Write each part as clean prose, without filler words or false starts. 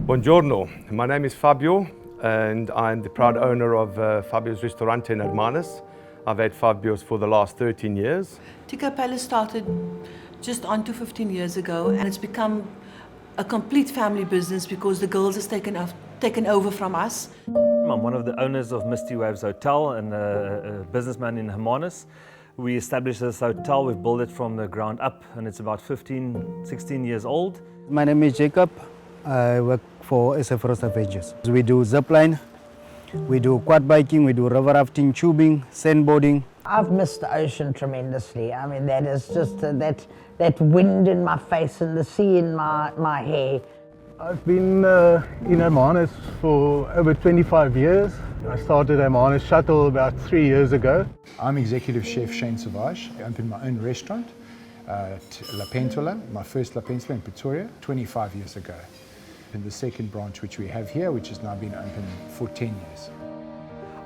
Buongiorno, my name is Fabio and I'm the proud owner of Fabio's Ristorante in Hermanus. I've had Fabio's for the last 13 years. Tikka Palace started just on to 15 years ago, and it's become a complete family business because the girls has taken over from us. I'm one of the owners of Misty Waves Hotel and a businessman in Hermanus. We established this hotel, we've built it from the ground up, and it's about 16 years old. My name is Jacob. I work for SFRS Adventures. We do zipline, we do quad biking, we do river rafting, tubing, sandboarding. I've missed the ocean tremendously. I mean, that is just that wind in my face and the sea in my hair. I've been in Hermanus for over 25 years. I started Hermanus Shuttle about 3 years ago. I'm Executive Chef Shane Savage. I opened my own restaurant at La Pentola, my first La Pentola in Pretoria, 25 years ago. And the second branch which we have here, which has now been open for 10 years.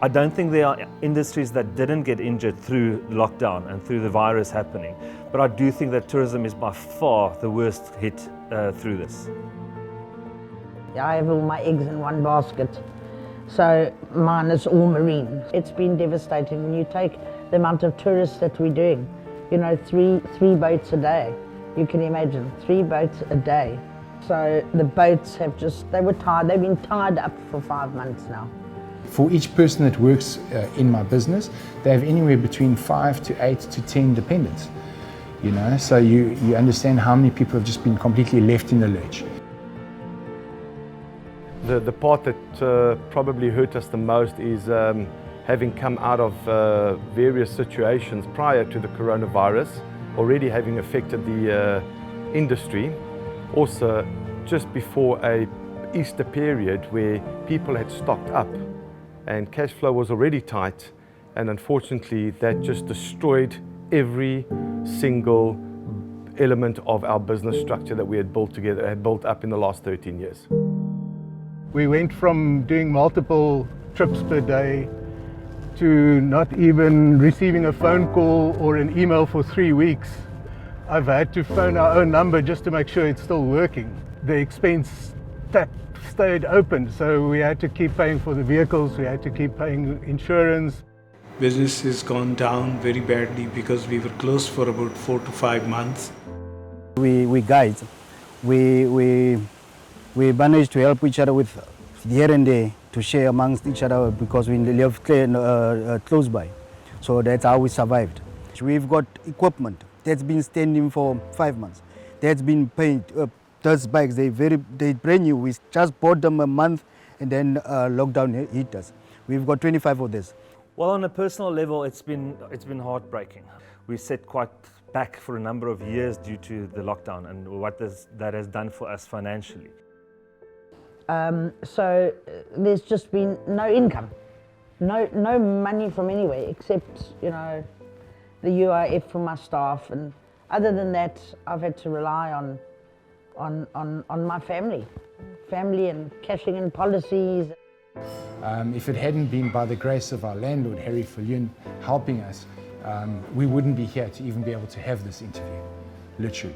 I don't think there are industries that didn't get injured through lockdown and through the virus happening, but I do think that tourism is by far the worst hit through this. I have all my eggs in one basket, so mine is all marine. It's been devastating when you take the amount of tourists that we're doing. You know, three boats a day. You can imagine, 3 boats a day. So the boats have they've been tied up for 5 months now. For each person that works in my business, they have anywhere between 5 to 8 to 10 dependents. You know, so you understand how many people have just been completely left in the lurch. The part that probably hurt us the most is having come out of various situations prior to the coronavirus, already having affected the industry. Also, just before a Easter period where people had stocked up and cash flow was already tight, and unfortunately that just destroyed every single element of our business structure that we had built up in the last 13 years. We went from doing multiple trips per day to not even receiving a phone call or an email for 3 weeks. I've had to phone our own number just to make sure it's still working. The expense tap stayed open, so we had to keep paying for the vehicles, we had to keep paying insurance. Business has gone down very badly because we were closed for about 4 to 5 months. We guide. We manage to help each other with here and there to share amongst each other because we live close by. So that's how we survived. We've got equipment that's been standing for 5 months. That's been paid. Those bikes, they brand new. We just bought them a month and then lockdown hit us. We've got 25 of this. Well, on a personal level, it's been heartbreaking. We set quite back for a number of years due to the lockdown and what that has done for us financially. So there's just been no income, no money from anywhere except, you know, the UIF from my staff, and other than that, I've had to rely on my family and cashing in policies. If it hadn't been by the grace of our landlord, Harry Viljoen, helping us, we wouldn't be here to even be able to have this interview, literally.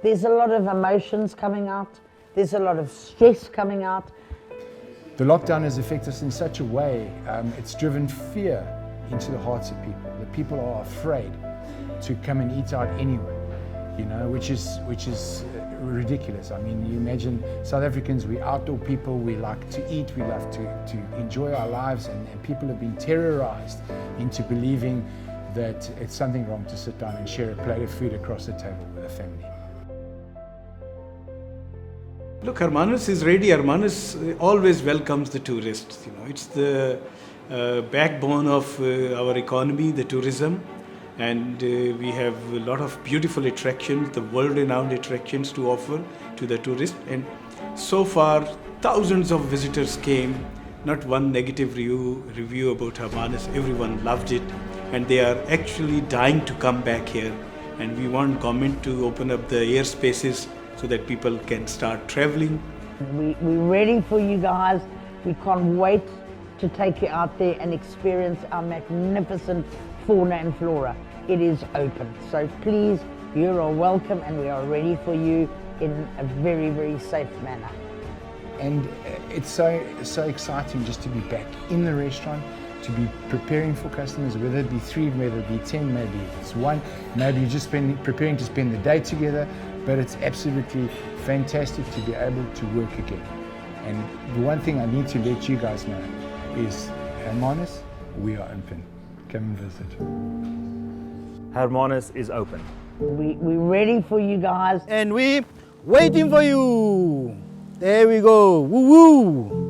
There's a lot of emotions coming out. There's a lot of stress coming out. The lockdown has affected us in such a way, it's driven fear into the hearts of people. The people are afraid to come and eat out anyway, you know, which is ridiculous. I mean, you imagine South Africans, we're outdoor people, we like to eat, we love to enjoy our lives, and people have been terrorized into believing that it's something wrong to sit down and share a plate of food across the table with a family. Look, Hermanus is ready. Hermanus always welcomes the tourists. You know, it's the backbone of our economy, the tourism, and we have a lot of beautiful attractions, the world-renowned attractions to offer to the tourists. And so far, thousands of visitors came. Not one negative review about Hermanus. Everyone loved it, and they are actually dying to come back here. And we want government to open up the airspaces so that people can start traveling. We're ready for you guys. We can't wait to take you out there and experience our magnificent fauna and flora. It is open, so please, you are welcome, and we are ready for you in a very, very safe manner. And it's so exciting just to be back in the restaurant, to be preparing for customers, whether it be 3, whether it be 10, maybe it's 1, maybe you're just preparing to spend the day together, but it's absolutely fantastic to be able to work again. And the one thing I need to let you guys know is, Hermanus, we are open. Come and visit. Hermanus is open. We're ready for you guys. And we waiting for you. There we go. Woo woo.